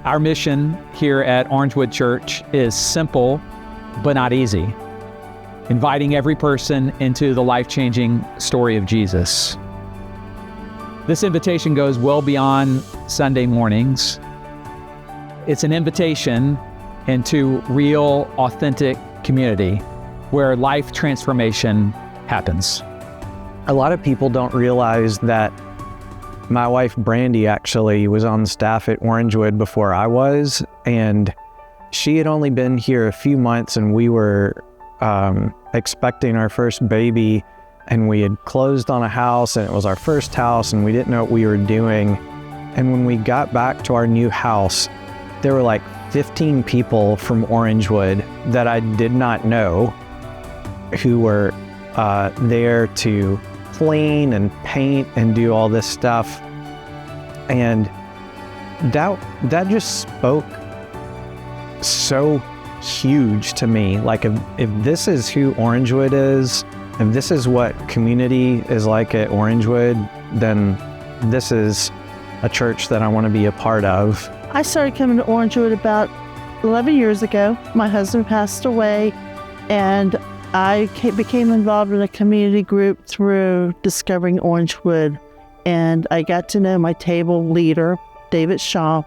Our mission here at Orangewood Church is simple, but not easy. Inviting every person into the life-changing story of Jesus. This invitation goes well beyond Sunday mornings. It's an invitation into real, authentic community where life transformation happens. A lot of people don't realize that my wife, Brandy, actually was on staff at Orangewood before I was, and she had only been here a few months, and we were expecting our first baby, and we had closed on a house, and it was our first house, and we didn't know what we were doing. And when we got back to our new house, there were like 15 people from Orangewood that I did not know who were there to clean and paint and do all this stuff. And that just spoke so huge to me. Like if this is who Orangewood is, if this is what community is like at Orangewood, then this is a church that I want to be a part of. I started coming to Orangewood about 11 years ago. My husband passed away, and I became involved in a community group through discovering Orangewood, and I got to know my table leader, David Shaw.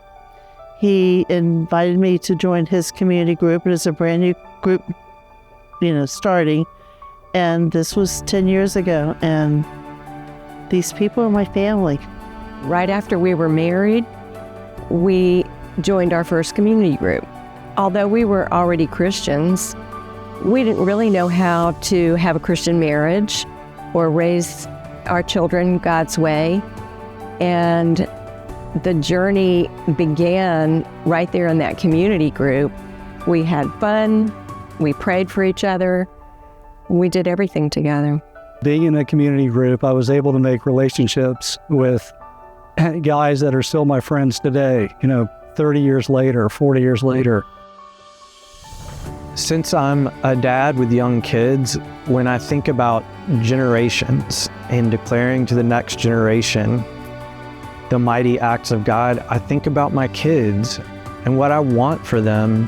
He invited me to join his community group. It is a brand new group, starting, and this was 10 years ago, and these people are my family. Right after we were married, we joined our first community group. Although we were already Christians, we didn't really know how to have a Christian marriage or raise our children God's way. And the journey began right there in that community group. We had fun, we prayed for each other, we did everything together. Being in a community group, I was able to make relationships with guys that are still my friends today, 30 years later, 40 years later. Since I'm a dad with young kids, when I think about generations and declaring to the next generation the mighty acts of God, I think about my kids, and what I want for them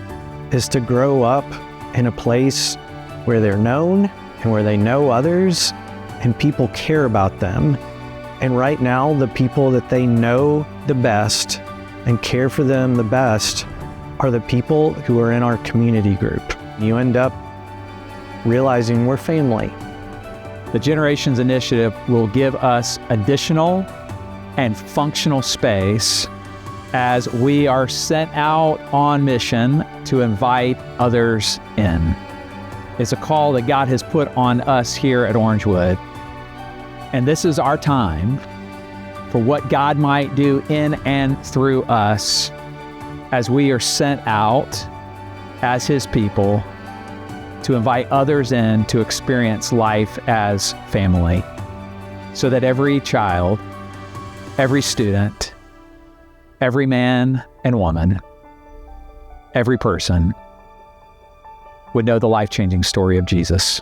is to grow up in a place where they're known and where they know others and people care about them. And right now, the people that they know the best and care for them the best are the people who are in our community group. You end up realizing we're family. The Generations Initiative will give us additional and functional space as we are sent out on mission to invite others in. It's a call that God has put on us here at Orangewood. And this is our time for what God might do in and through us as we are sent out as His people to invite others in to experience life as family, so that every child, every student, every man and woman, every person would know the life-changing story of Jesus.